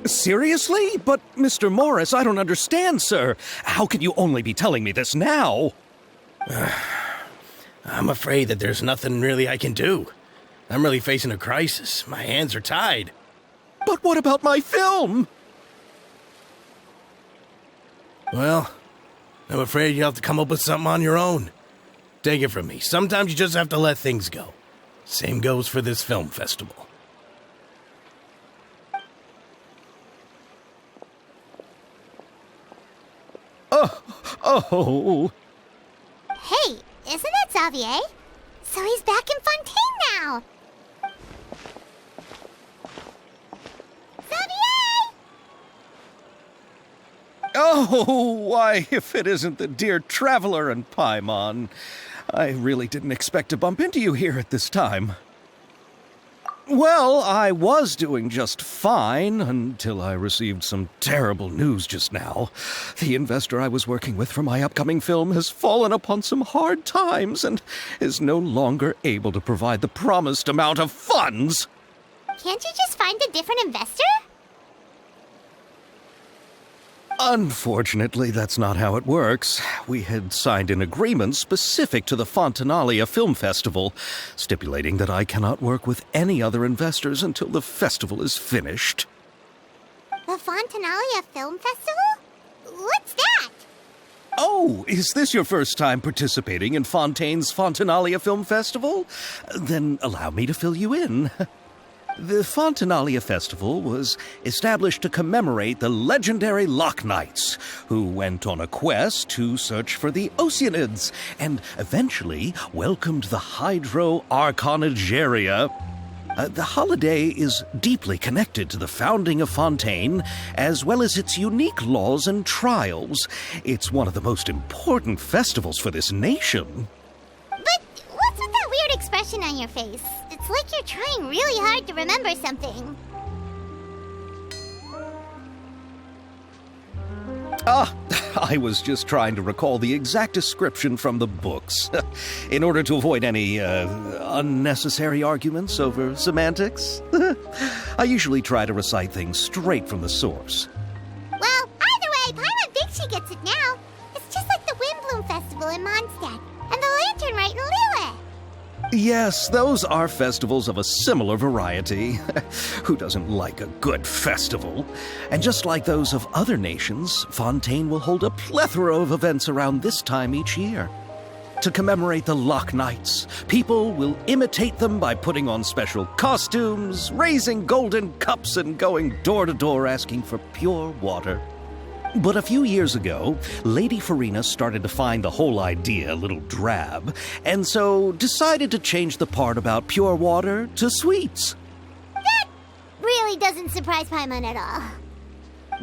Seriously? But, Mr. Morris, I don't understand, sir. How can you only be telling me this now? I'm afraid that there's nothing really I can do. I'm really facing a crisis. My hands are tied. But what about my film? Well, I'm afraid you'll have to come up with something on your own. Take it from me. Sometimes you just have to let things go. Same goes for this film festival. Oh. Hey, isn't that Xavier? So he's back in Fontaine now. Xavier! Oh, why, if it isn't the dear Traveler and Paimon. I really didn't expect to bump into you here at this time. Well, I was doing just fine until I received some terrible news just now. The investor I was working with for my upcoming film has fallen upon some hard times and is no longer able to provide the promised amount of funds. Can't you just find a different investor? Unfortunately, that's not how it works. We had signed an agreement specific to the Fontanalia Film Festival, stipulating that I cannot work with any other investors until the festival is finished. The Fontanalia Film Festival? What's that? Oh, is this your first time participating in Fontaine's Fontanalia Film Festival? Then allow me to fill you in. The Fontanalia Festival was established to commemorate the legendary Loch Knights, who went on a quest to search for the Oceanids and eventually welcomed the Hydro Arconageria. The holiday is deeply connected to the founding of Fontaine, as well as its unique laws and trials. It's one of the most important festivals for this nation. But what's with that weird expression on your face? It's like you're trying really hard to remember something. I was just trying to recall the exact description from the books, in order to avoid any unnecessary arguments over semantics. I usually try to recite things straight from the source. Well, either way, Paimon thinks she gets it now. It's just like the Windbloom Festival in Mondstadt, and the Lantern Rite in Lille. Yes, those are festivals of a similar variety. Who doesn't like a good festival? And just like those of other nations, Fontaine will hold a plethora of events around this time each year. To commemorate the Loch Knights, people will imitate them by putting on special costumes, raising golden cups, and going door to door asking for pure water. But a few years ago, Lady Farina started to find the whole idea a little drab, and so decided to change the part about pure water to sweets. That really doesn't surprise Paimon at all.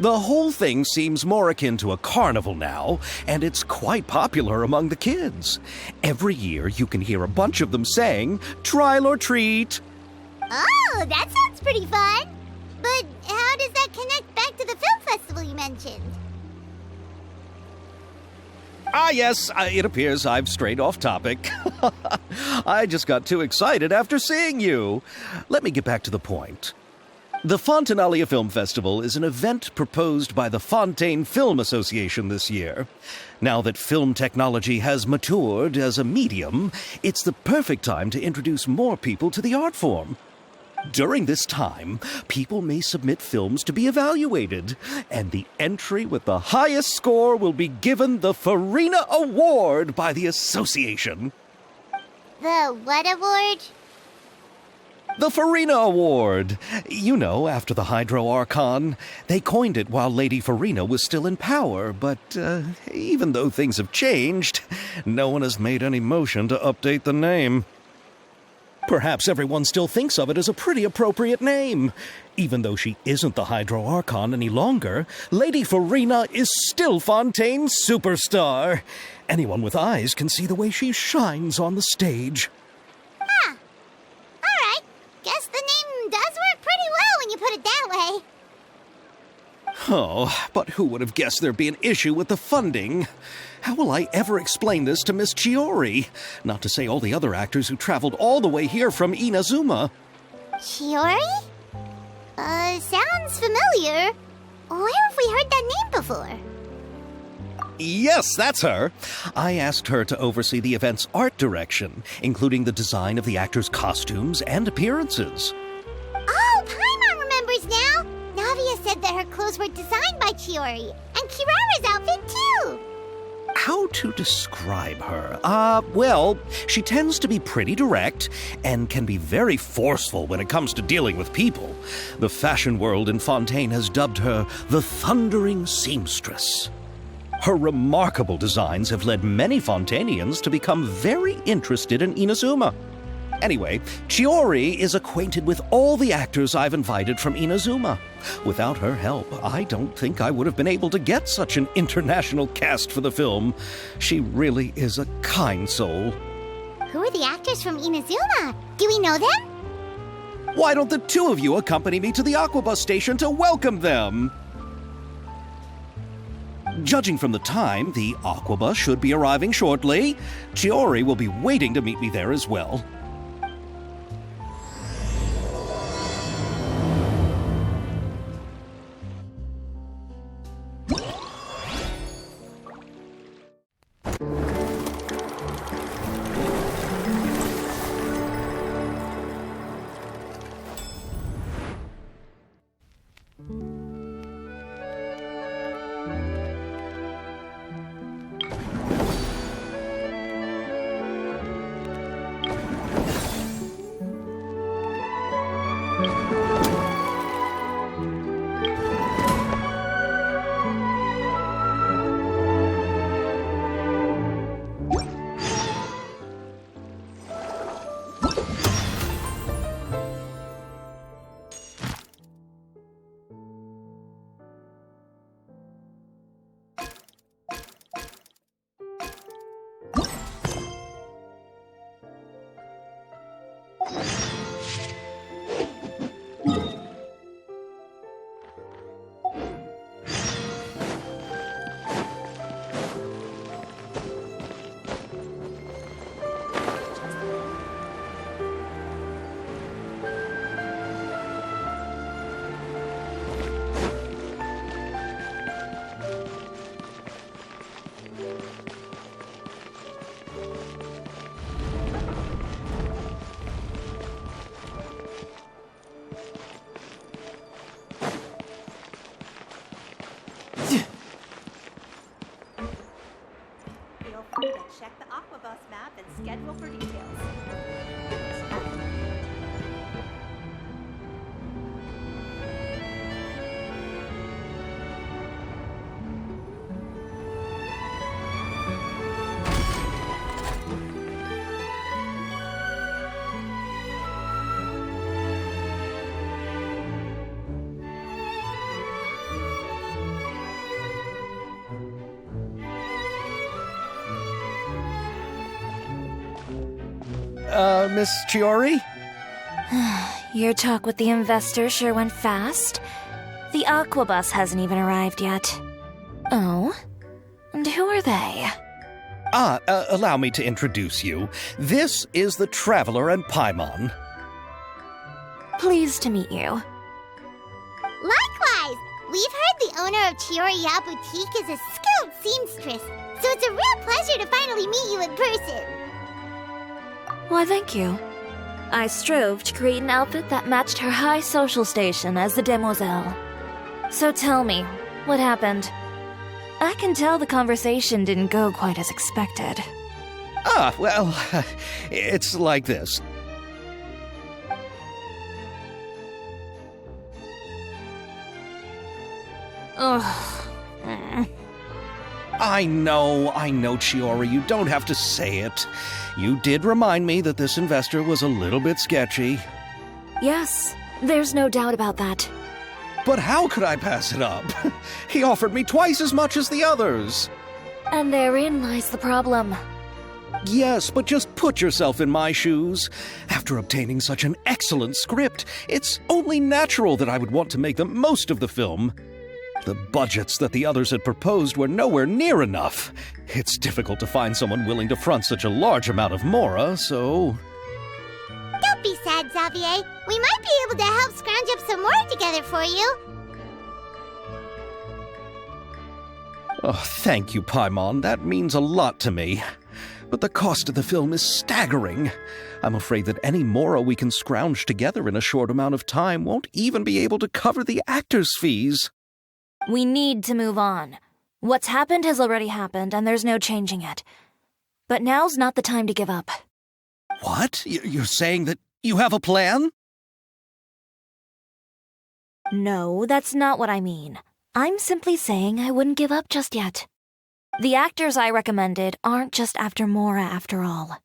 The whole thing seems more akin to a carnival now, and it's quite popular among the kids. Every year you can hear a bunch of them saying, "Trial or treat." Oh, that sounds pretty fun. But how does that connect back to the film festival you mentioned? Yes, it appears I've strayed off topic. I just got too excited after seeing you. Let me get back to the point. The Fontinalia Film Festival is an event proposed by the Fontaine Film Association this year. Now that film technology has matured as a medium, it's the perfect time to introduce more people to the art form. During this time, people may submit films to be evaluated, and the entry with the highest score will be given the Farina Award by the association. The what award? The Farina Award. You know, after the Hydro Archon. They coined it while Lady Farina was still in power, but even though things have changed, no one has made any motion to update the name. Perhaps everyone still thinks of it as a pretty appropriate name. Even though she isn't the Hydro Archon any longer, Lady Farina is still Fontaine's superstar. Anyone with eyes can see the way she shines on the stage. Huh. All right. Guess the name does work pretty well when you put it that way. Oh, but who would have guessed there'd be an issue with the funding? How will I ever explain this to Miss Chiori? Not to say all the other actors who traveled all the way here from Inazuma. Chiori? Sounds familiar. Where have we heard that name before? Yes, that's her. I asked her to oversee the event's art direction, including the design of the actors' costumes and appearances. Oh, Paimon remembers now. Navia said that her clothes were designed by Chiori, and Kirara's outfit too. How to describe her? Well, she tends to be pretty direct and can be very forceful when it comes to dealing with people. The fashion world in Fontaine has dubbed her the Thundering Seamstress. Her remarkable designs have led many Fontainians to become very interested in Inazuma. Anyway, Chiori is acquainted with all the actors I've invited from Inazuma. Without her help, I don't think I would have been able to get such an international cast for the film. She really is a kind soul. Who are the actors from Inazuma? Do we know them? Why don't the two of you accompany me to the Aquabus station to welcome them? Judging from the time, the Aquabus should be arriving shortly. Chiori will be waiting to meet me there as well. Feel free to check the Aquabus map and schedule for details. Miss Chiori? Your talk with the investor sure went fast. The Aquabus hasn't even arrived yet. Oh? And who are they? Allow me to introduce you. This is the Traveler and Paimon. Pleased to meet you. We've heard the owner of Chioriya Boutique is a skilled seamstress, so it's a real pleasure to finally meet you in person. Why, thank you. I strove to create an outfit that matched her high social station as the demoiselle. So tell me, what happened? I can tell the conversation didn't go quite as expected. Ah, well, it's like this. Ugh. I know, Chiori, you don't have to say it. You did remind me that this investor was a little bit sketchy. Yes, there's no doubt about that. But how could I pass it up? He offered me twice as much as the others. And therein lies the problem. Yes, but just put yourself in my shoes. After obtaining such an excellent script, it's only natural that I would want to make the most of the film. The budgets that the others had proposed were nowhere near enough. It's difficult to find someone willing to front such a large amount of mora, so... Don't be sad, Xavier. We might be able to help scrounge up some more together for you. Oh, thank you, Paimon. That means a lot to me. But the cost of the film is staggering. I'm afraid that any mora we can scrounge together in a short amount of time won't even be able to cover the actors' fees. We need to move on. What's happened has already happened, and there's no changing it. But now's not the time to give up. What? You're saying that you have a plan? No, that's not what I mean. I'm simply saying I wouldn't give up just yet. The actors I recommended aren't just after mora after all.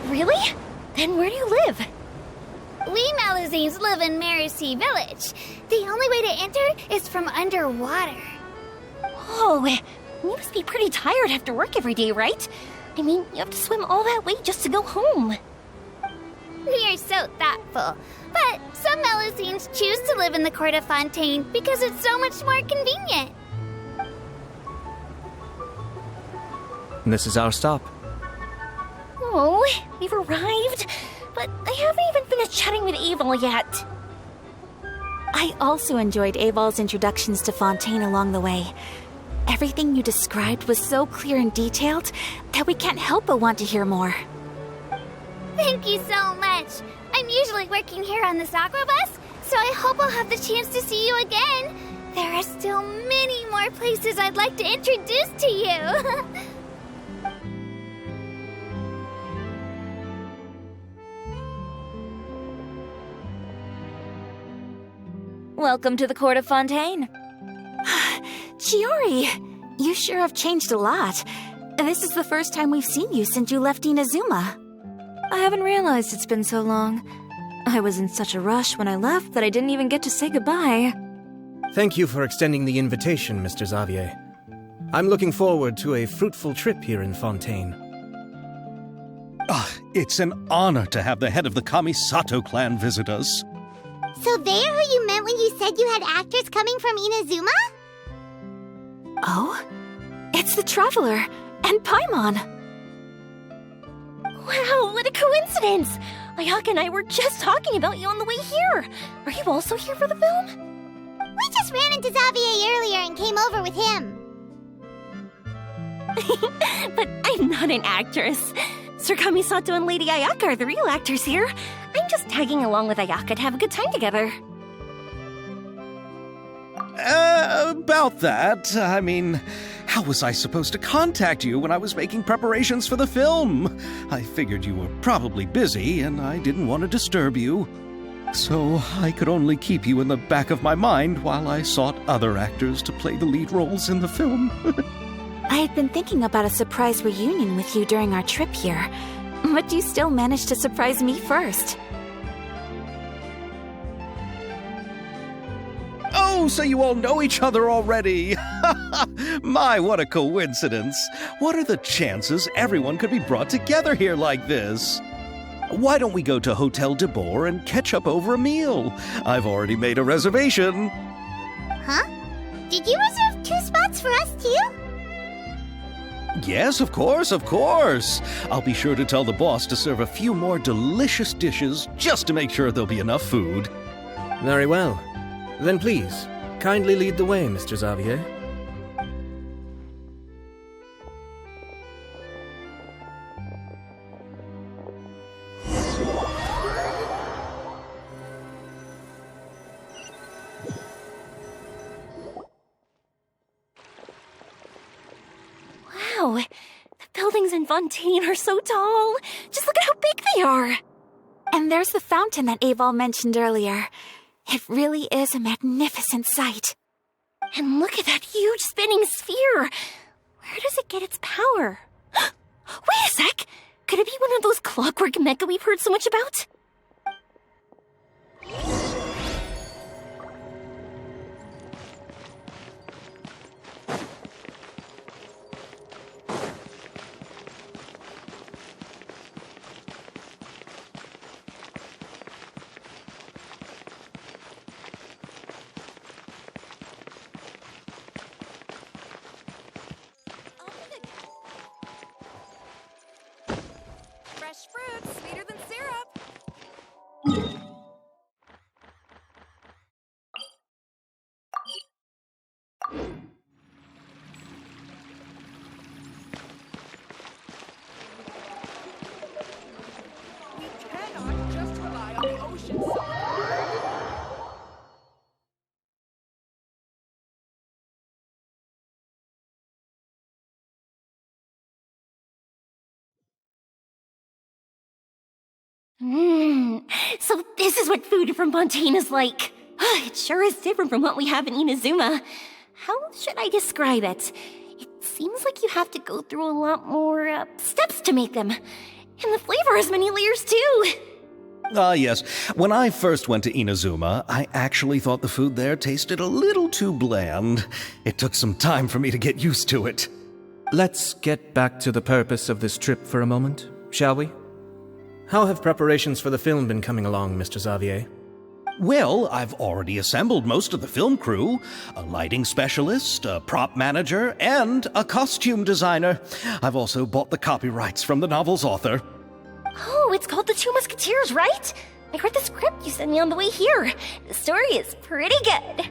Really? Then where do you live? We Malazines live in Marcy Village. The only way to enter is from underwater. Oh, you must be pretty tired after work every day, right? I mean, you have to swim all that way just to go home. We are so thoughtful. But some Malazines choose to live in the Court of Fontaine because it's so much more convenient. This is our stop. Oh, we've arrived, but I haven't even finished chatting with Aval yet. I also enjoyed Aval's introductions to Fontaine along the way. Everything you described was so clear and detailed that we can't help but want to hear more. Thank you so much. I'm usually working here on this aqua bus, so I hope I'll have the chance to see you again. There are still many more places I'd like to introduce to you. Welcome to the Court of Fontaine. Chiori, you sure have changed a lot. This is the first time we've seen you since you left Inazuma. I haven't realized it's been so long. I was in such a rush when I left that I didn't even get to say goodbye. Thank you for extending the invitation, Mr. Xavier. I'm looking forward to a fruitful trip here in Fontaine. It's an honor to have the head of the Kamisato clan visit us. So they're who you meant when you said you had actors coming from Inazuma? Oh? It's the Traveler and Paimon. Wow, what a coincidence! Ayaka and I were just talking about you on the way here. Are you also here for the film? We just ran into Xavier earlier and came over with him. But I'm not an actress. Sir Kamisato and Lady Ayaka are the real actors here. I'm just tagging along with Ayaka to have a good time together. About that, I mean, how was I supposed to contact you when I was making preparations for the film? I figured you were probably busy, and I didn't want to disturb you. So I could only keep you in the back of my mind while I sought other actors to play the lead roles in the film. I had been thinking about a surprise reunion with you during our trip here, but you still managed to surprise me first. Oh, so you all know each other already! My, what a coincidence! What are the chances everyone could be brought together here like this? Why don't we go to Hotel Dobor and catch up over a meal? I've already made a reservation. Huh? Did you reserve 2 spots for us too? Yes, of course, of course. I'll be sure to tell the boss to serve a few more delicious dishes just to make sure there'll be enough food. Very well. Then please, kindly lead the way, Mr. Xavier. Wow, the buildings in Fontaine are so tall. Just look at how big they are. And there's the fountain that Aval mentioned earlier. It really is a magnificent sight. And look at that huge spinning sphere. Where does it get its power? Wait a sec. Could it be one of those clockwork mecha we've heard so much about? Fresh fruit, sweeter than syrup. We cannot just rely on the ocean side. So this is what food from Fontaine is like. It sure is different from what we have in Inazuma. How should I describe it? It seems like you have to go through a lot more steps to make them. And the flavor has many layers too. Ah, yes. When I first went to Inazuma, I actually thought the food there tasted a little too bland. It took some time for me to get used to it. Let's get back to the purpose of this trip for a moment, shall we? How have preparations for the film been coming along, Mr. Xavier? Well, I've already assembled most of the film crew. A lighting specialist, a prop manager, and a costume designer. I've also bought the copyrights from the novel's author. Oh, it's called The Two Musketeers, right? I read the script you sent me on the way here. The story is pretty good.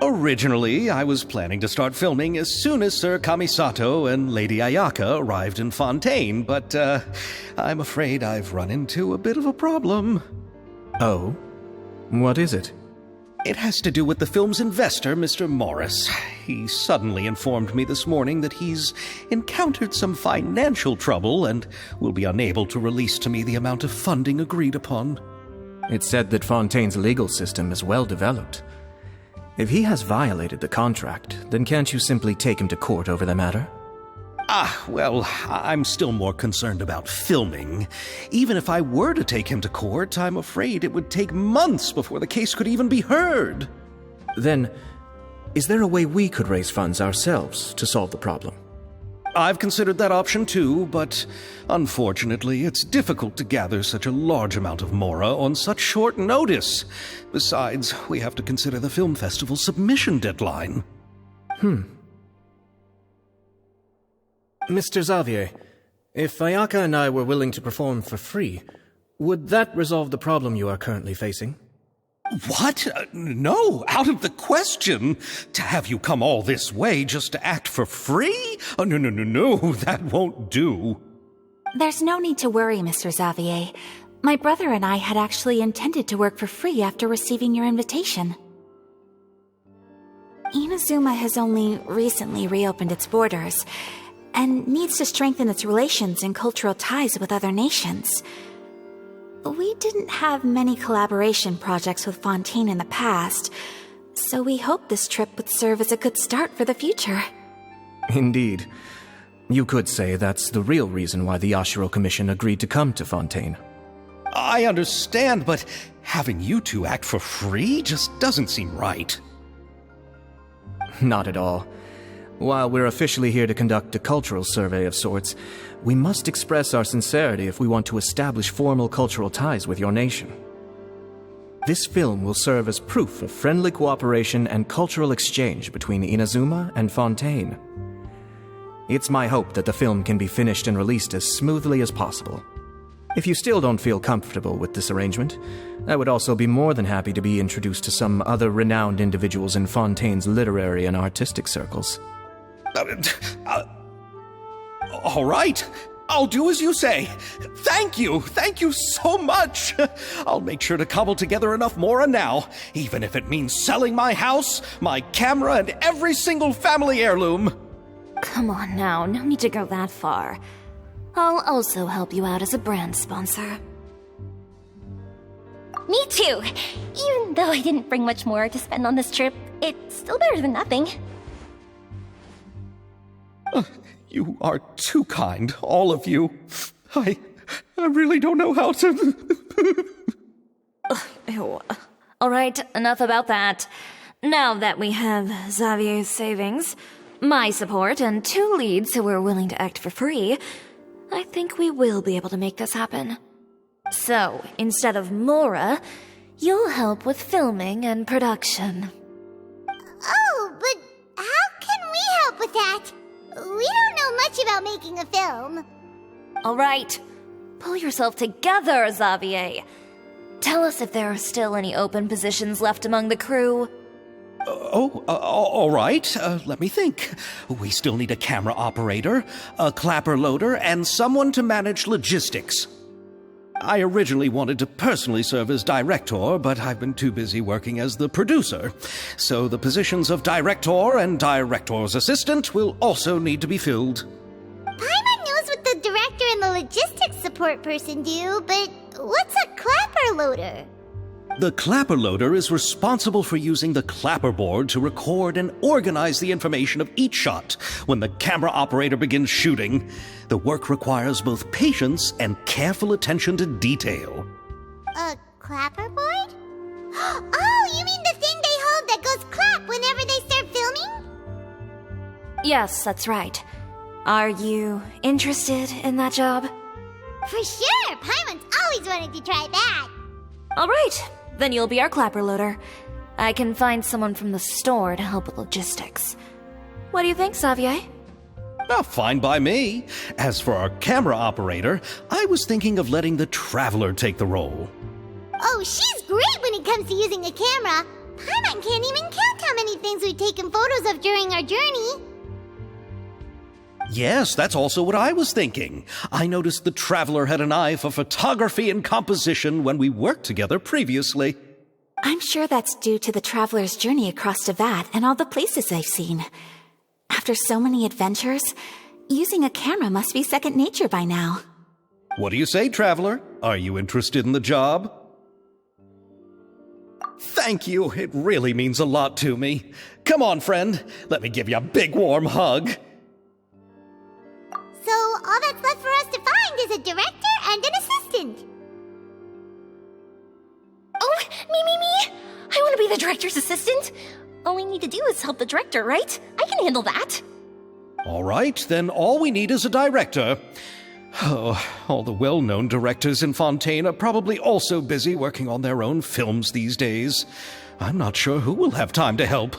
Originally, I was planning to start filming as soon as Sir Kamisato and Lady Ayaka arrived in Fontaine, but I'm afraid I've run into a bit of a problem. Oh? What is it? It has to do with the film's investor, Mr. Morris. He suddenly informed me this morning that he's encountered some financial trouble and will be unable to release to me the amount of funding agreed upon. It's said that Fontaine's legal system is well developed. If he has violated the contract, then can't you simply take him to court over the matter? Well, I'm still more concerned about filming. Even if I were to take him to court, I'm afraid it would take months before the case could even be heard. Then, is there a way we could raise funds ourselves to solve the problem? I've considered that option too, but unfortunately, it's difficult to gather such a large amount of mora on such short notice. Besides, we have to consider the film festival's submission deadline. Mr. Xavier, if Ayaka and I were willing to perform for free, would that resolve the problem you are currently facing? What? No, out of the question. To have you come all this way just to act for free? Oh, no, that won't do. There's no need to worry, Mr. Xavier. My brother and I had actually intended to work for free after receiving your invitation. Inazuma has only recently reopened its borders, and needs to strengthen its relations and cultural ties with other nations. We didn't have many collaboration projects with Fontaine in the past, so we hoped this trip would serve as a good start for the future. Indeed. You could say that's the real reason why the Yashiro Commission agreed to come to Fontaine. I understand, but having you two act for free just doesn't seem right. Not at all. While we're officially here to conduct a cultural survey of sorts, we must express our sincerity if we want to establish formal cultural ties with your nation. This film will serve as proof of friendly cooperation and cultural exchange between Inazuma and Fontaine. It's my hope that the film can be finished and released as smoothly as possible. If you still don't feel comfortable with this arrangement, I would also be more than happy to be introduced to some other renowned individuals in Fontaine's literary and artistic circles. All right. I'll do as you say. Thank you so much. I'll make sure to cobble together enough mora now, even if it means selling my house, my camera, and every single family heirloom. Come on now, no need to go that far. I'll also help you out as a brand sponsor. Me too! Even though I didn't bring much more to spend on this trip, it's still better than nothing. You are too kind, all of you. I really don't know how to... Ew. All right, enough about that. Now that we have Xavier's savings, my support, and 2 leads who are willing to act for free, I think we will be able to make this happen. So, instead of Mora, you'll help with filming and production. Oh, but how can we help with that? We don't know much about making a film. All right, pull yourself together, Xavier. Tell us if there are still any open positions left among the crew. All right. Let me think. We still need a camera operator, a clapper loader, and someone to manage logistics. I originally wanted to personally serve as director, but I've been too busy working as the producer. So the positions of director and director's assistant will also need to be filled. Paimon knows what the director and the logistics support person do, but what's a clapper loader? The clapper loader is responsible for using the clapperboard to record and organize the information of each shot when the camera operator begins shooting. The work requires both patience and careful attention to detail. A clapperboard? Oh, you mean the thing they hold that goes clap whenever they start filming? Yes, that's right. Are you interested in that job? For sure! Paimon's always wanted to try that. All right, then you'll be our clapper loader. I can find someone from the store to help with logistics. What do you think, Xavier? Oh, fine by me. As for our camera operator, I was thinking of letting the Traveler take the role. Oh, she's great when it comes to using a camera. Paimon can't even count how many things we've taken photos of during our journey. Yes, that's also what I was thinking. I noticed the Traveler had an eye for photography and composition when we worked together previously. I'm sure that's due to the traveler's journey across Teyvat and all the places they've seen. After so many adventures, using a camera must be second nature by now. What do you say, Traveler? Are you interested in the job? Thank you. It really means a lot to me. Come on, friend. Let me give you a big warm hug. So all that's left for us to find is a director and an assistant. Oh, me! I want to be the director's assistant. All we need to do is help the director, right? I can handle that. All right, then all we need is a director. Oh, all the well-known directors in Fontaine are probably also busy working on their own films these days. I'm not sure who will have time to help.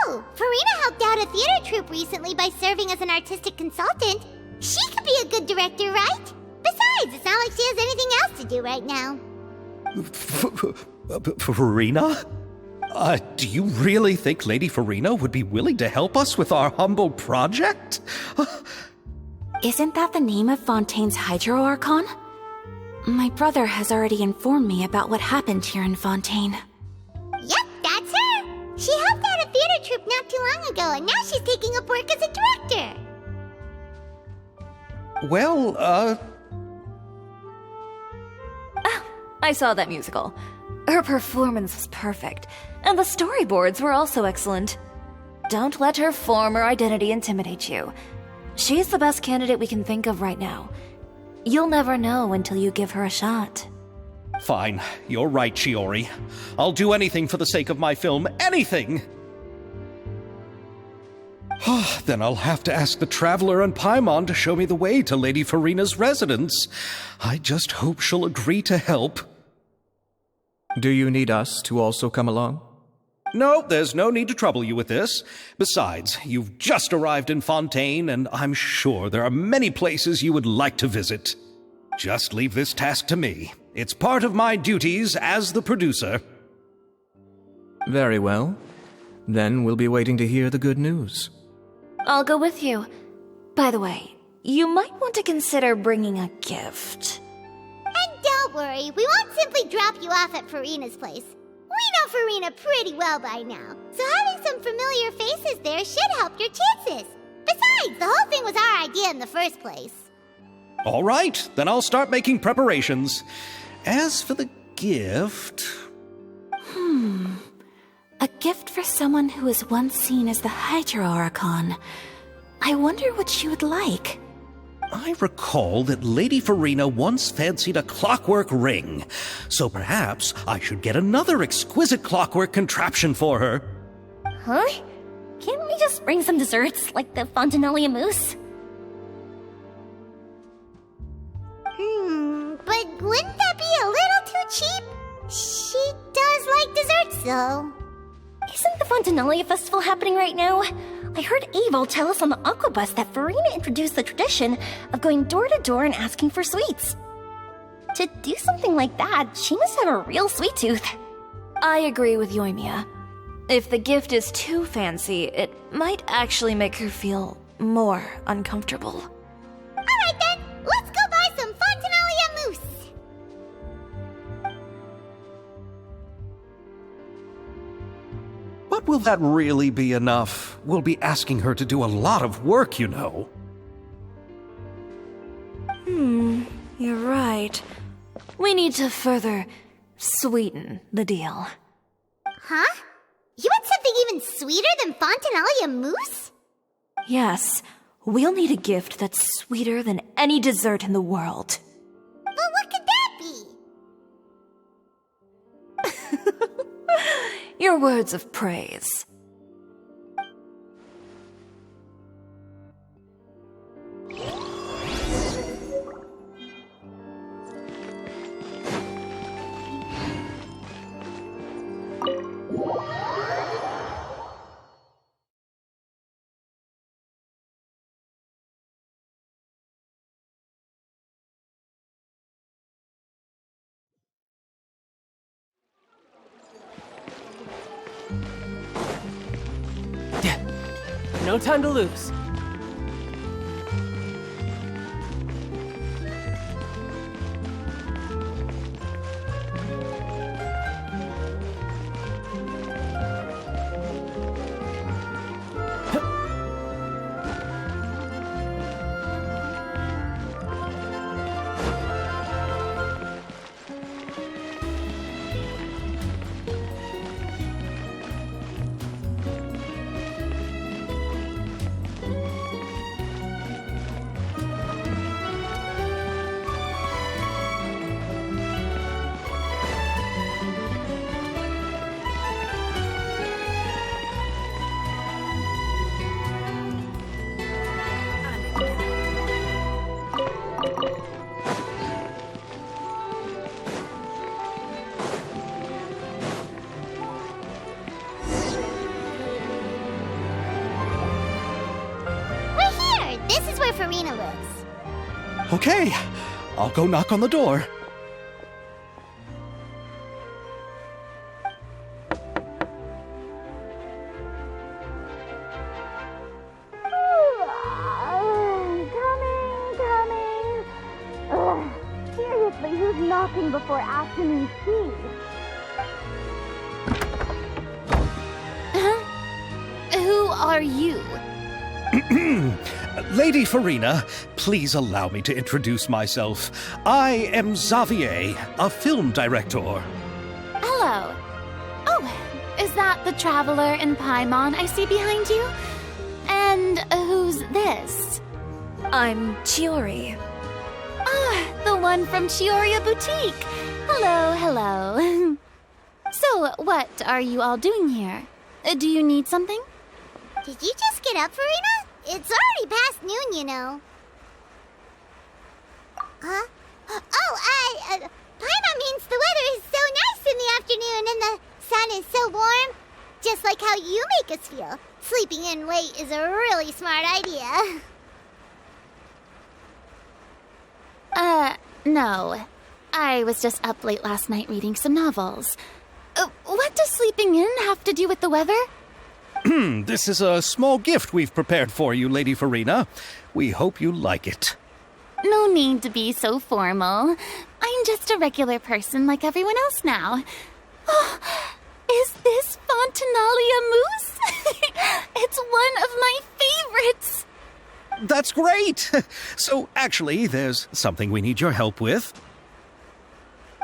Oh, Farina helped out a theater troupe recently by serving as an artistic consultant. She could be a good director, right? Besides, it's not like she has anything else to do right now. Farina? Do you really think Lady Farina would be willing to help us with our humble project? Isn't that the name of Fontaine's Hydro Archon? My brother has already informed me about what happened here in Fontaine. Yep, that's her. She helped out a theater troupe not too long ago, and now she's taking up work as a director. Well, I saw that musical. Her performance was perfect, and the storyboards were also excellent. Don't let her former identity intimidate you. She's the best candidate we can think of right now. You'll never know until you give her a shot. Fine. You're right, Shiori. I'll do anything for the sake of my film. Anything! Then I'll have to ask the Traveler and Paimon to show me the way to Lady Farina's residence. I just hope she'll agree to help. Do you need us to also come along? No, there's no need to trouble you with this. Besides, you've just arrived in Fontaine, and I'm sure there are many places you would like to visit. Just leave this task to me. It's part of my duties as the producer. Very well. Then we'll be waiting to hear the good news. I'll go with you. By the way, you might want to consider bringing a gift. And don't worry, we won't simply drop you off at Farina's place. We know Farina pretty well by now, so having some familiar faces there should help your chances. Besides, the whole thing was our idea in the first place. All right, then I'll start making preparations. As for the gift... A gift for someone who was once seen as the Hydra Archon. I wonder what she would like. I recall that Lady Farina once fancied a clockwork ring, so perhaps I should get another exquisite clockwork contraption for her. Huh? Can't we just bring some desserts, like the Fontinalia mousse? But wouldn't that be a little too cheap? She does like desserts, though. Isn't the Fontinalia festival happening right now? I heard Abel tell us on the Aquabus that Farina introduced the tradition of going door to door and asking for sweets. To do something like that, she must have a real sweet tooth. I agree with Yoimiya. If the gift is too fancy, it might actually make her feel more uncomfortable. Alright then, let's go buy some Fontinalia mousse! But will that really be enough? We'll be asking her to do a lot of work, you know. You're right. We need to further sweeten the deal. Huh? You want something even sweeter than Fontinalia mousse? Yes, we'll need a gift that's sweeter than any dessert in the world. But what could that be? Your words of praise. No time to lose. Farina lives. Okay, I'll go knock on the door. Coming. Ugh, seriously, who's knocking before afternoon tea? Who are you? Lady Farina, please allow me to introduce myself. I am Xavier, a film director. Hello. Oh, is that the Traveler and Paimon I see behind you? And who's this? I'm Chiori. Ah, the one from Chioria Boutique. Hello. So, what are you all doing here? Do you need something? Did you just get up, Farina? It's already past noon, you know. Huh? Oh, Paimon means the weather is so nice in the afternoon and the sun is so warm. Just like how you make us feel. Sleeping in late is a really smart idea. No. I was just up late last night reading some novels. What does sleeping in have to do with the weather? This is a small gift we've prepared for you, Lady Farina. We hope you like it. No need to be so formal. I'm just a regular person like everyone else now. Oh, is this Fontinalia mousse? It's one of my favorites. That's great! So, actually, there's something we need your help with.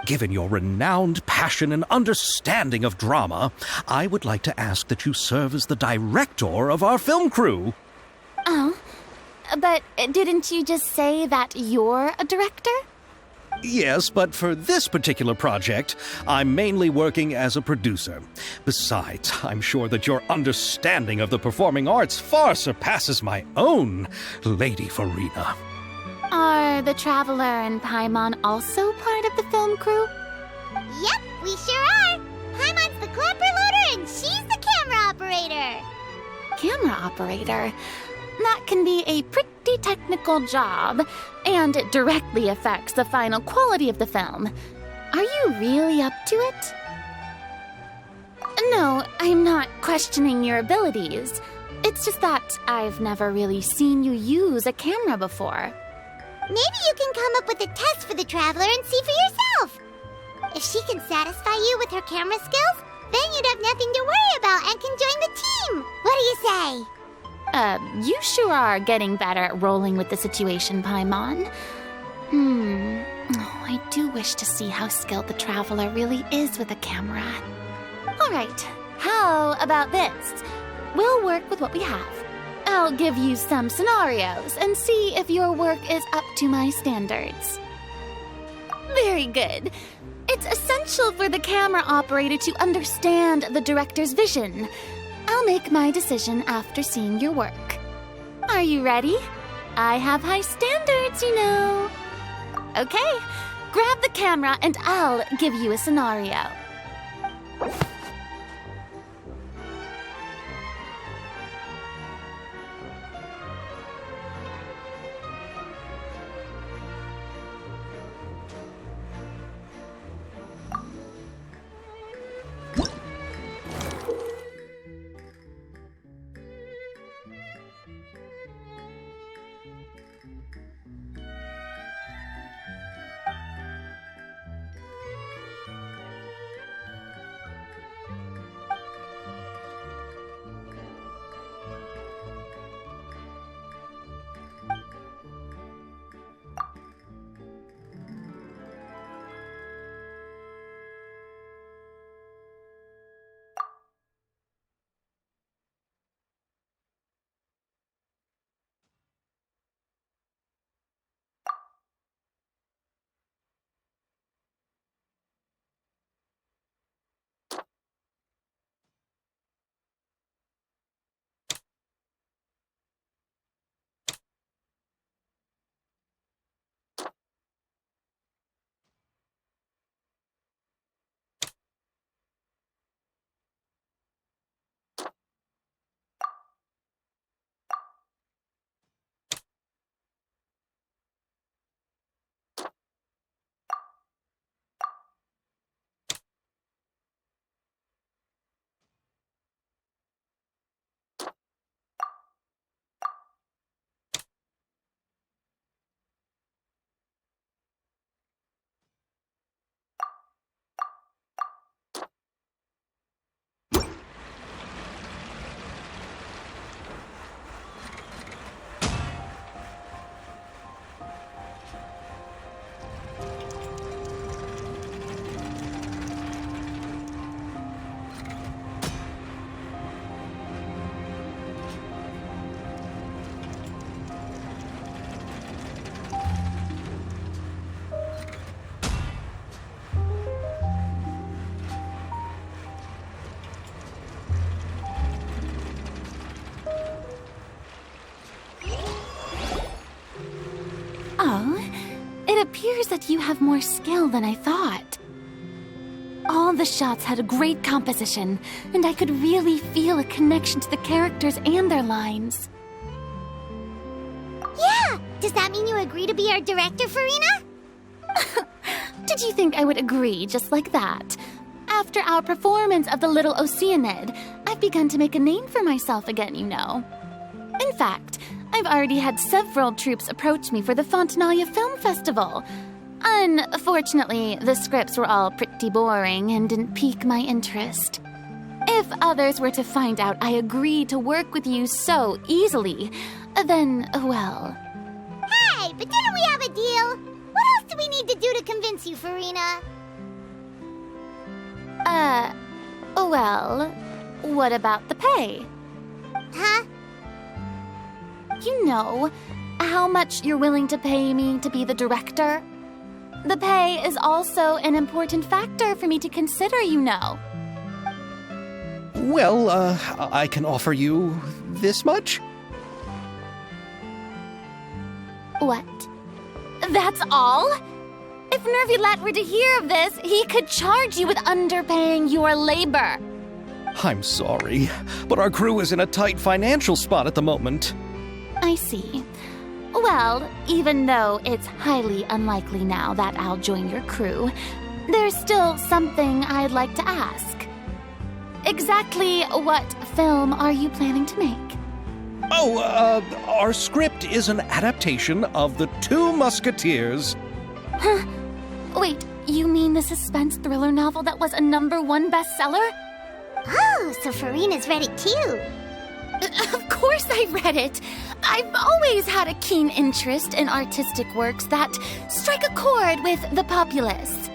Given your renowned passion and understanding of drama, I would like to ask that you serve as the director of our film crew. Oh, but didn't you just say that you're a director? Yes, but for this particular project, I'm mainly working as a producer. Besides, I'm sure that your understanding of the performing arts far surpasses my own, Lady Farina. Are the Traveler and Paimon also part of the film crew? Yep, we sure are. Paimon's the clapper loader and she's the camera operator. Camera operator? That can be a pretty technical job, and it directly affects the final quality of the film. Are you really up to it? No, I'm not questioning your abilities. It's just that I've never really seen you use a camera before. Maybe you can come up with a test for the Traveler and see for yourself. If she can satisfy you with her camera skills, then you'd have nothing to worry about and can join the team. What do you say? You sure are getting better at rolling with the situation, Paimon. Oh, I do wish to see how skilled the Traveler really is with a camera. All right, how about this? We'll work with what we have. I'll give you some scenarios and see if your work is up to my standards. Very good. It's essential for the camera operator to understand the director's vision. I'll make my decision after seeing your work. Are you ready? I have high standards, you know. Okay, grab the camera and I'll give you a scenario. appears that you have more skill than I thought. All the shots had a great composition, and I could really feel a connection to the characters and their lines. Yeah! Does that mean you agree to be our director, Farina? Did you think I would agree just like that? After our performance of The Little Oceanid, I've begun to make a name for myself again, you know. In fact, I've already had several troops approach me for the Fontanalia Film Festival. Unfortunately, the scripts were all pretty boring and didn't pique my interest. If others were to find out I agreed to work with you so easily, then, well... Hey, but didn't we have a deal? What else do we need to do to convince you, Farina? Well, what about the pay? Huh? You know, how much you're willing to pay me to be the director? The pay is also an important factor for me to consider, you know. Well, I can offer you this much? What? That's all? If Nervylat were to hear of this, he could charge you with underpaying your labor. I'm sorry, but our crew is in a tight financial spot at the moment. I see. Well, even though it's highly unlikely now that I'll join your crew, there's still something I'd like to ask. Exactly what film are you planning to make? Our script is an adaptation of The Two Musketeers. Huh? Wait, you mean the suspense thriller novel that was a #1 bestseller? Oh, so Farina's read it too. Of course I read it. I've always had a keen interest in artistic works that strike a chord with the populace.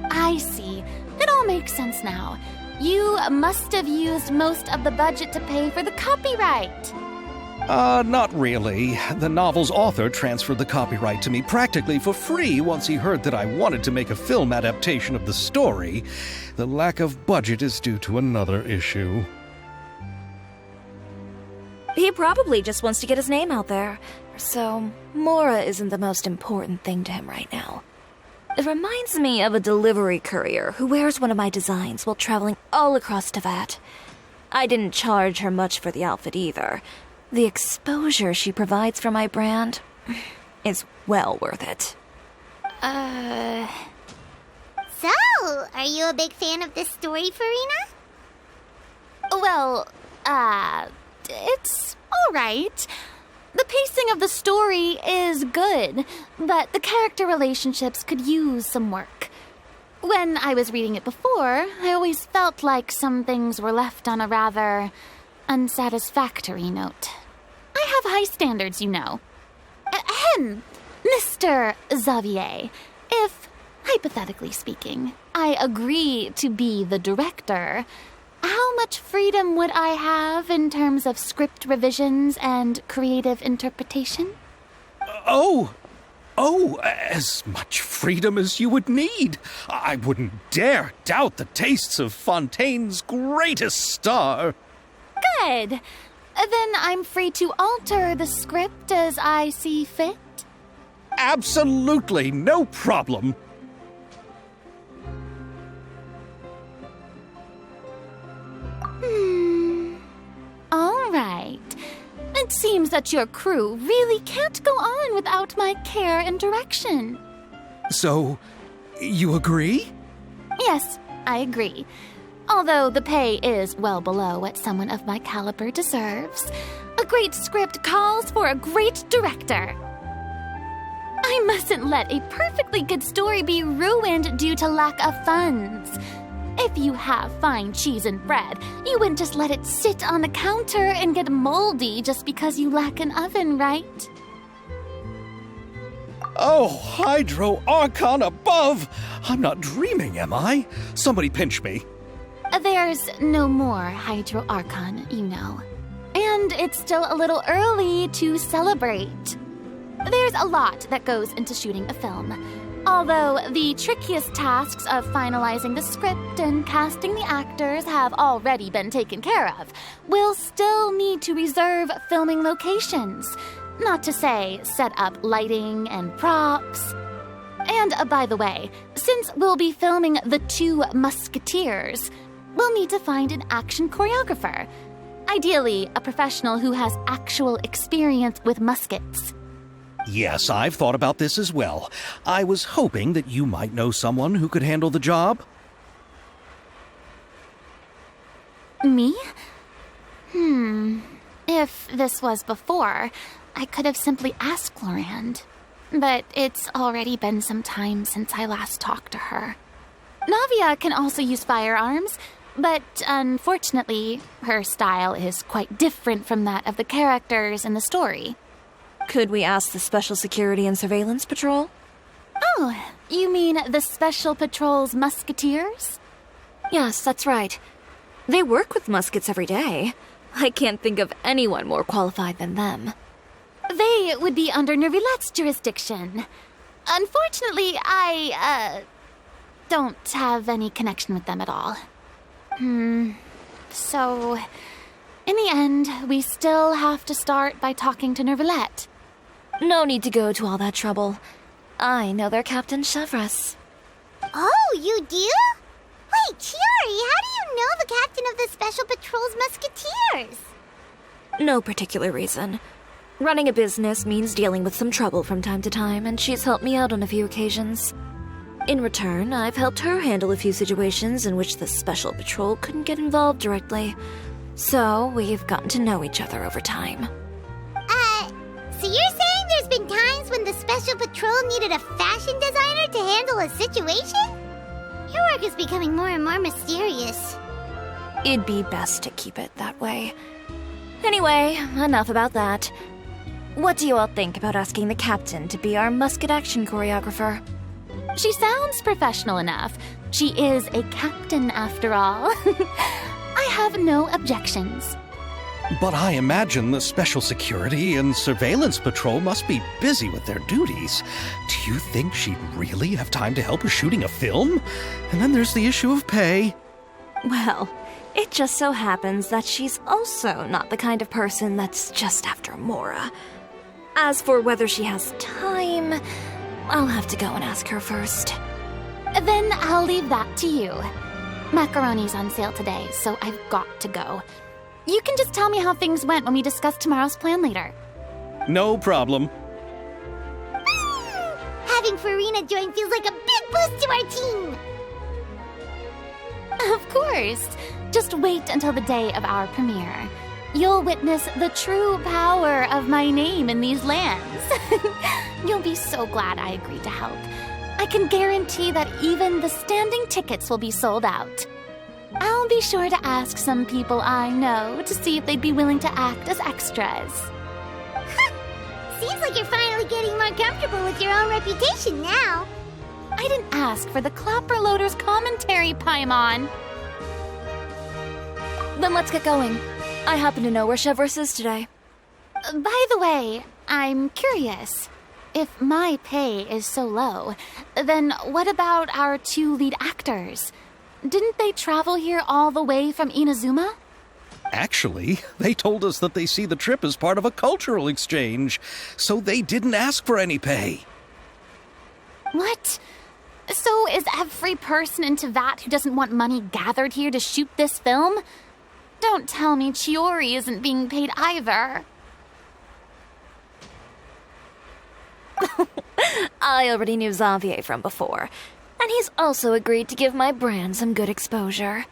I see. It all makes sense now. You must have used most of the budget to pay for the copyright. Not really. The novel's author transferred the copyright to me practically for free once he heard that I wanted to make a film adaptation of the story. The lack of budget is due to another issue. He probably just wants to get his name out there. So, Mora isn't the most important thing to him right now. It reminds me of a delivery courier who wears one of my designs while traveling all across Teyvat. I didn't charge her much for the outfit either. The exposure she provides for my brand is well worth it. So, are you a big fan of this story, Farina? Well, it's alright. The pacing of the story is good, but the character relationships could use some work. When I was reading it before, I always felt like some things were left on a rather unsatisfactory note. I have high standards, you know. Ahem, Mr. Xavier, if, hypothetically speaking, I agree to be the director, how much freedom would I have in terms of script revisions and creative interpretation? As much freedom as you would need. I wouldn't dare doubt the tastes of Fontaine's greatest star. Good. Then I'm free to alter the script as I see fit? Absolutely, no problem. All right. It seems that your crew really can't go on without my care and direction. So, you agree? Yes, I agree. Although the pay is well below what someone of my caliber deserves, a great script calls for a great director. I mustn't let a perfectly good story be ruined due to lack of funds. If you have fine cheese and bread, you wouldn't just let it sit on the counter and get moldy just because you lack an oven, right? Oh, Hydro Archon above! I'm not dreaming, am I? Somebody pinch me. There's no more Hydro Archon, you know. And it's still a little early to celebrate. There's a lot that goes into shooting a film. Although the trickiest tasks of finalizing the script and casting the actors have already been taken care of, we'll still need to reserve filming locations. Not to say set up lighting and props. And by the way, since we'll be filming The Two Musketeers, we'll need to find an action choreographer. Ideally, a professional who has actual experience with muskets. Yes, I've thought about this as well. I was hoping that you might know someone who could handle the job. Me? If this was before, I could have simply asked Glorand. But it's already been some time since I last talked to her. Navia can also use firearms, but unfortunately, her style is quite different from that of the characters in the story. Could we ask the Special Security and Surveillance Patrol? Oh, you mean the Special Patrol's musketeers? Yes, that's right. They work with muskets every day. I can't think of anyone more qualified than them. They would be under Nervilette's jurisdiction. Unfortunately, I don't have any connection with them at all. So, in the end, we still have to start by talking to Nervilette. No need to go to all that trouble. I know their Captain Chevres. Oh, you do? Wait, Teorey, how do you know the captain of the Special Patrol's musketeers? No particular reason. Running a business means dealing with some trouble from time to time, and she's helped me out on a few occasions. In return, I've helped her handle a few situations in which the Special Patrol couldn't get involved directly. So, we've gotten to know each other over time. So you're saying there's been times when the Special Patrol needed a fashion designer to handle a situation? Your work is becoming more and more mysterious. It'd be best to keep it that way. Anyway, enough about that. What do you all think about asking the captain to be our musket action choreographer? She sounds professional enough. She is a captain, after all. I have no objections. But I imagine the Special Security and Surveillance Patrol must be busy with their duties. Do you think she'd really have time to help with shooting a film? And then there's the issue of pay. Well, it just so happens that she's also not the kind of person that's just after Mora. As for whether she has time, I'll have to go and ask her first. Then I'll leave that to you. Macaroni's on sale today, so I've got to go. You can just tell me how things went when we discuss tomorrow's plan later. No problem. Having Farina join feels like a big boost to our team. Of course. Just wait until the day of our premiere. You'll witness the true power of my name in these lands. You'll be so glad I agreed to help. I can guarantee that even the standing tickets will be sold out. I'll be sure to ask some people I know to see if they'd be willing to act as extras. Seems like you're finally getting more comfortable with your own reputation now. I didn't ask for the Clapperloader's commentary, Paimon. Then let's get going. I happen to know where Chevres is today. By the way, I'm curious. If my pay is so low, then what about our two lead actors? Didn't they travel here all the way from Inazuma? Actually, they told us that they see the trip as part of a cultural exchange, so they didn't ask for any pay. What? So is every person in Tevat who doesn't want money gathered here to shoot this film? Don't tell me Chiori isn't being paid either. I already knew Xavier from before, and he's also agreed to give my brand some good exposure.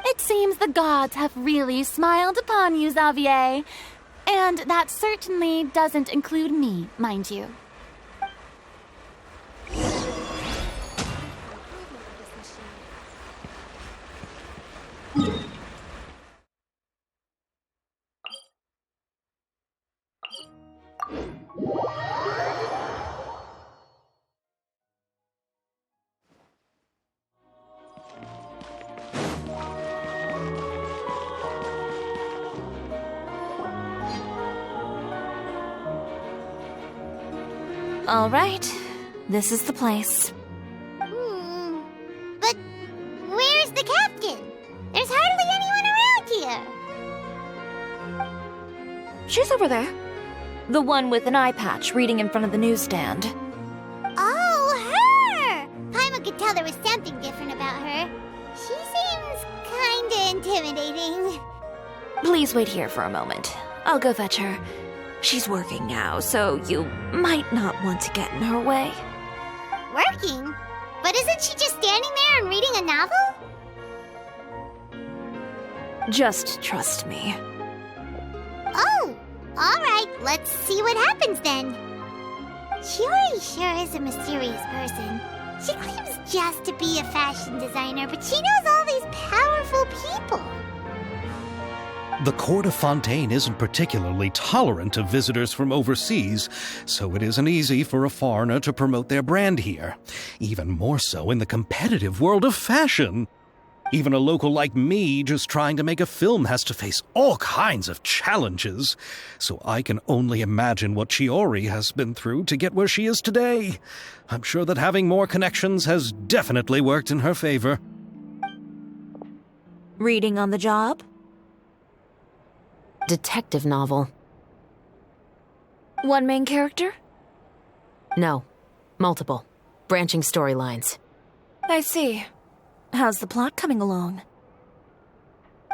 It seems the gods have really smiled upon you, Xavier. And that certainly doesn't include me, mind you. All right, this is the place. But where's the captain? There's hardly anyone around here. She's over there. The one with an eye patch reading in front of the newsstand. Oh, was something different about her. She seems kinda intimidating. Please wait here for a moment. I'll go fetch her. She's working now, so you might not want to get in her way. Working? But isn't she just standing there and reading a novel? Just trust me. Oh, alright, let's see what happens then. Teorey sure is a mysterious person. She claims just to be a fashion designer, but she knows all these powerful people. The court of Fontaine isn't particularly tolerant of visitors from overseas, so it isn't easy for a foreigner to promote their brand here. Even more so in the competitive world of fashion. Even a local like me just trying to make a film has to face all kinds of challenges. So I can only imagine what Chiori has been through to get where she is today. I'm sure that having more connections has definitely worked in her favor. Reading on the job? Detective novel. One main character? No. Multiple. Branching storylines. I see. How's the plot coming along?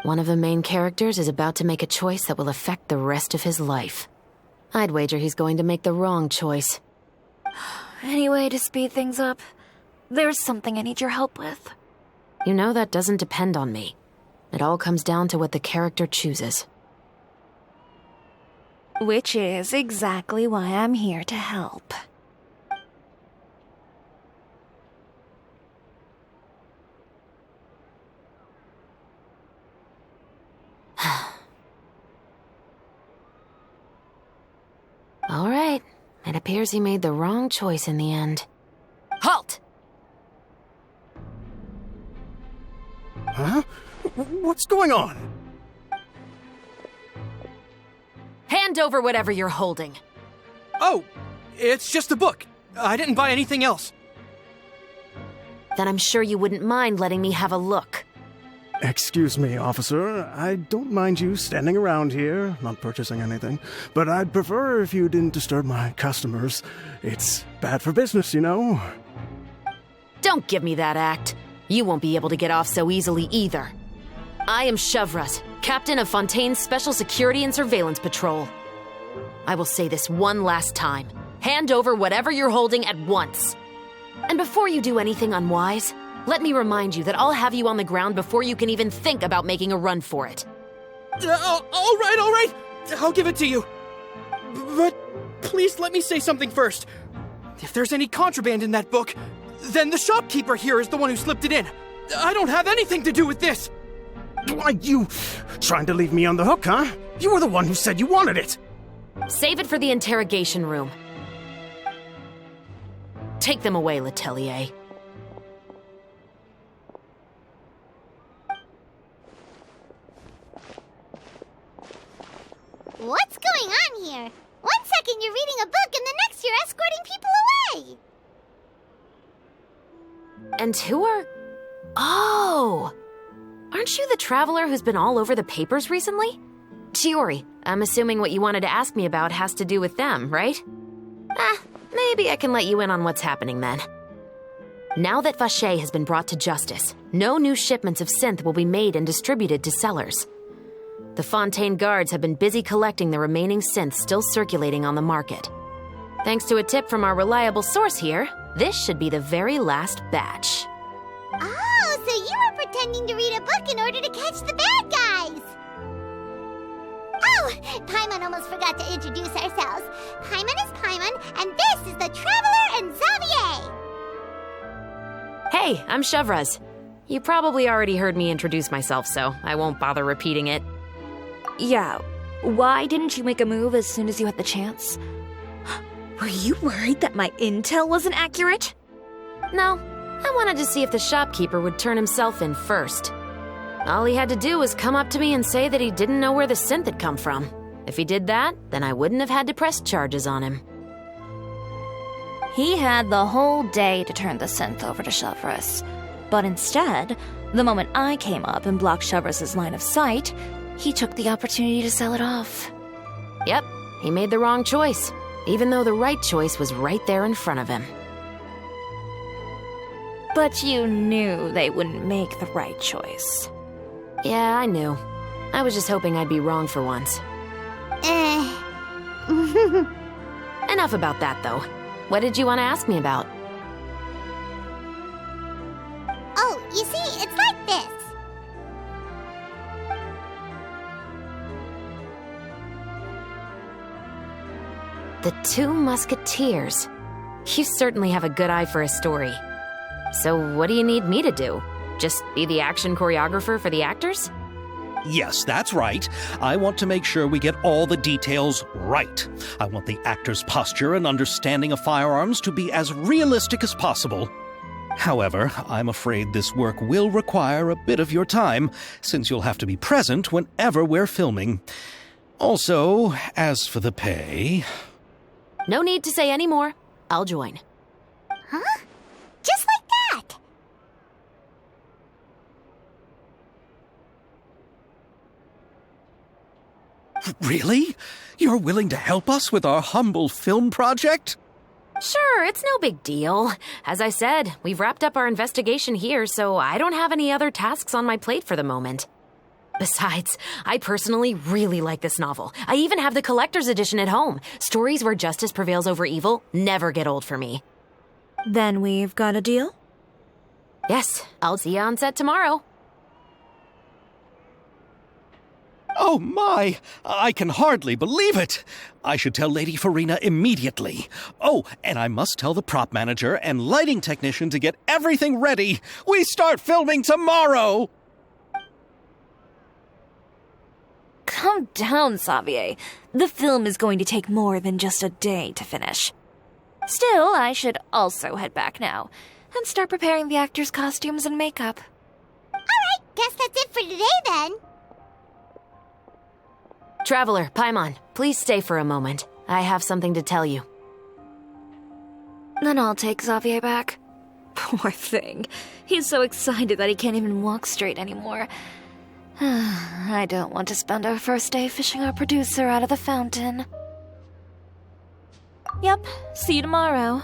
One of the main characters is about to make a choice that will affect the rest of his life. I'd wager he's going to make the wrong choice. Any way to speed things up? There's something I need your help with. You know that doesn't depend on me. It all comes down to what the character chooses. Which is exactly why I'm here to help. All right. It appears he made the wrong choice in the end. Halt! Huh? What's going on? Hand over whatever you're holding. Oh, it's just a book. I didn't buy anything else. Then I'm sure you wouldn't mind letting me have a look. Excuse me, officer. I don't mind you standing around here, not purchasing anything, but I'd prefer if you didn't disturb my customers. It's bad for business, you know. Don't give me that act. You won't be able to get off so easily either. I am Shavras, captain of Fontaine's Special Security and Surveillance Patrol. I will say this one last time. Hand over whatever you're holding at once. And before you do anything unwise, let me remind you that I'll have you on the ground before you can even think about making a run for it. All right. I'll give it to you. But please let me say something first. If there's any contraband in that book, then the shopkeeper here is the one who slipped it in. I don't have anything to do with this. Why, you trying to leave me on the hook, huh? You were the one who said you wanted it. Save it for the interrogation room. Take them away, Letelier. What's going on here? 1 second you're reading a book and the next you're escorting people away. And who are... Oh! Aren't you the traveler who's been all over the papers recently? Chiori, I'm assuming what you wanted to ask me about has to do with them, right? Maybe I can let you in on what's happening then. Now that Vache has been brought to justice, no new shipments of synth will be made and distributed to sellers. The Fontaine guards have been busy collecting the remaining synths still circulating on the market. Thanks to a tip from our reliable source here, this should be the very last batch. Oh, so you were pretending to read a book in order to catch the bad guys. Oh, Paimon almost forgot to introduce ourselves. Paimon is Paimon, and this is the Traveler and Xavier. Hey, I'm Shavras. You probably already heard me introduce myself, so I won't bother repeating it. Yeah, why didn't you make a move as soon as you had the chance? Were you worried that my intel wasn't accurate? No, I wanted to see if the shopkeeper would turn himself in first. All he had to do was come up to me and say that he didn't know where the synth had come from. If he did that, then I wouldn't have had to press charges on him. He had the whole day to turn the synth over to Shavras. But instead, the moment I came up and blocked Shavras' line of sight, he took the opportunity to sell it off. Yep, he made the wrong choice, even though the right choice was right there in front of him. But you knew they wouldn't make the right choice. Yeah, I knew. I was just hoping I'd be wrong for once. Enough about that, though. What did you want to ask me about? Oh, you see, it's like this. The Two Musketeers. You certainly have a good eye for a story. So what do you need me to do? Just be the action choreographer for the actors? Yes, that's right. I want to make sure we get all the details right. I want the actor's posture and understanding of firearms to be as realistic as possible. However, I'm afraid this work will require a bit of your time, since you'll have to be present whenever we're filming. Also, as for the pay... No need to say any more. I'll join. Huh? Just like that? Really? You're willing to help us with our humble film project? Sure, it's no big deal. As I said, we've wrapped up our investigation here, so I don't have any other tasks on my plate for the moment. Besides, I personally really like this novel. I even have the collector's edition at home. Stories where justice prevails over evil never get old for me. Then we've got a deal? Yes, I'll see you on set tomorrow. Oh my! I can hardly believe it! I should tell Lady Farina immediately. Oh, and I must tell the prop manager and lighting technician to get everything ready. We start filming tomorrow! Calm down, Xavier. The film is going to take more than just a day to finish. Still, I should also head back now and start preparing the actors' costumes and makeup. Alright, guess that's it for today then. Traveler, Paimon, please stay for a moment. I have something to tell you. Then I'll take Xavier back. Poor thing. He's so excited that he can't even walk straight anymore. I don't want to spend our first day fishing our producer out of the fountain. Yep, see you tomorrow.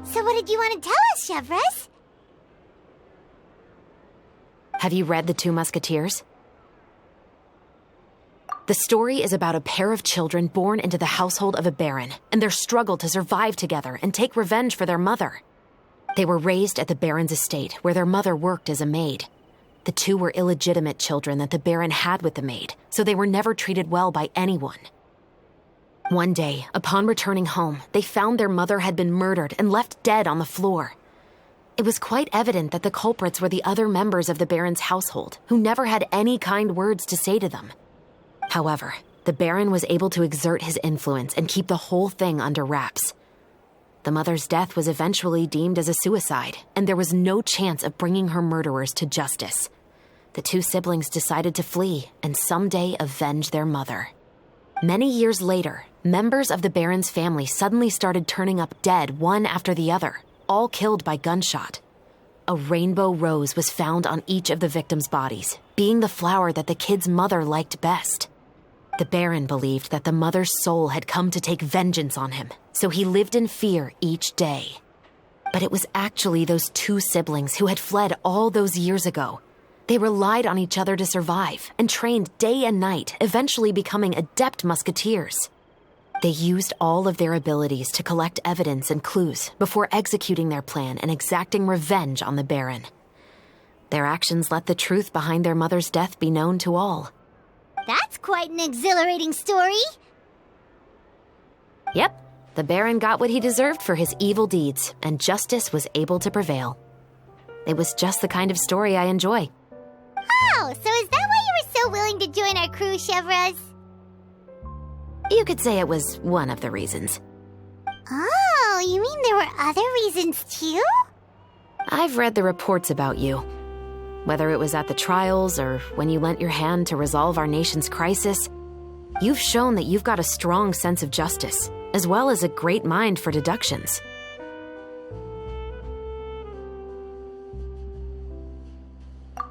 So what did you want to tell us, Chevres? Have you read The Two Musketeers? The story is about a pair of children born into the household of a baron and their struggle to survive together and take revenge for their mother. They were raised at the baron's estate, where their mother worked as a maid. The two were illegitimate children that the baron had with the maid, so they were never treated well by anyone. One day, upon returning home, they found their mother had been murdered and left dead on the floor. It was quite evident that the culprits were the other members of the baron's household, who never had any kind words to say to them. However, the baron was able to exert his influence and keep the whole thing under wraps. The mother's death was eventually deemed as a suicide, and there was no chance of bringing her murderers to justice. The two siblings decided to flee and someday avenge their mother. Many years later, members of the baron's family suddenly started turning up dead one after the other, all killed by gunshot. A rainbow rose was found on each of the victims' bodies, being the flower that the kid's mother liked best. The baron believed that the mother's soul had come to take vengeance on him, so he lived in fear each day. But it was actually those two siblings who had fled all those years ago. They relied on each other to survive and trained day and night, eventually becoming adept musketeers. They used all of their abilities to collect evidence and clues before executing their plan and exacting revenge on the baron. Their actions let the truth behind their mother's death be known to all. That's quite an exhilarating story. Yep, the baron got what he deserved for his evil deeds, and justice was able to prevail. It was just the kind of story I enjoy. Oh, so is that why you were so willing to join our crew, Chevres? You could say it was one of the reasons. Oh, you mean there were other reasons too? I've read the reports about you. Whether it was at the trials or when you lent your hand to resolve our nation's crisis, you've shown that you've got a strong sense of justice, as well as a great mind for deductions.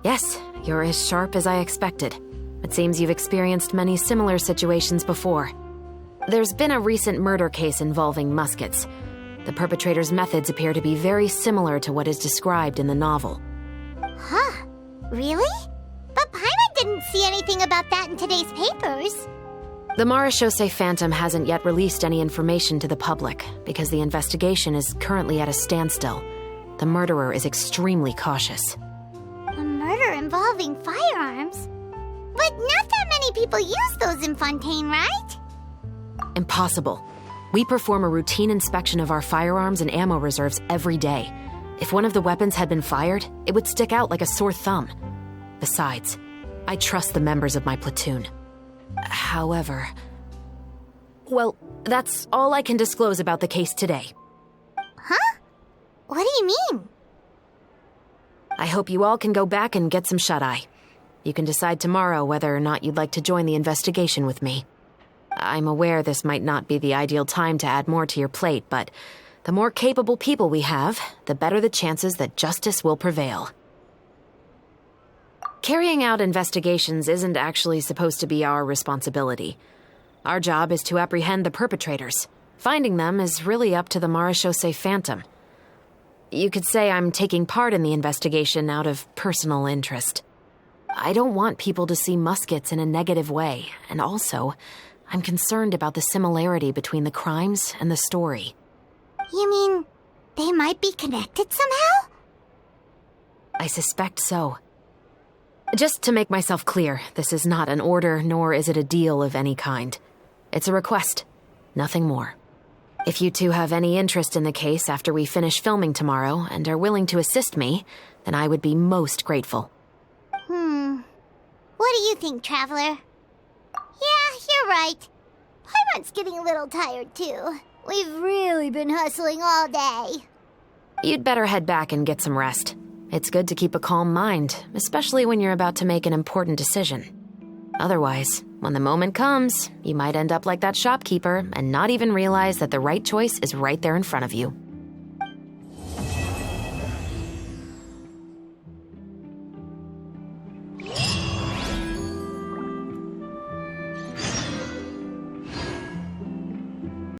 Yes, you're as sharp as I expected. It seems you've experienced many similar situations before. There's been a recent murder case involving muskets. The perpetrator's methods appear to be very similar to what is described in the novel. Huh? Really? But Paimon didn't see anything about that in today's papers. The Marechaussee Phantom hasn't yet released any information to the public because the investigation is currently at a standstill. The murderer is extremely cautious. A murder involving firearms? But not that many people use those in Fontaine, right? Impossible. We perform a routine inspection of our firearms and ammo reserves every day. If one of the weapons had been fired, it would stick out like a sore thumb. Besides, I trust the members of my platoon. However... Well, that's all I can disclose about the case today. Huh? What do you mean? I hope you all can go back and get some shut-eye. You can decide tomorrow whether or not you'd like to join the investigation with me. I'm aware this might not be the ideal time to add more to your plate, but the more capable people we have, the better the chances that justice will prevail. Carrying out investigations isn't actually supposed to be our responsibility. Our job is to apprehend the perpetrators. Finding them is really up to the Marechaussee Phantom. You could say I'm taking part in the investigation out of personal interest. I don't want people to see muskets in a negative way, and also, I'm concerned about the similarity between the crimes and the story. You mean they might be connected somehow? I suspect so. Just to make myself clear, this is not an order, nor is it a deal of any kind. It's a request, nothing more. If you two have any interest in the case after we finish filming tomorrow and are willing to assist me, then I would be most grateful. What do you think, Traveler? Yeah, you're right. Paimon's getting a little tired, too. We've really been hustling all day. You'd better head back and get some rest. It's good to keep a calm mind, especially when you're about to make an important decision. Otherwise, when the moment comes, you might end up like that shopkeeper and not even realize that the right choice is right there in front of you.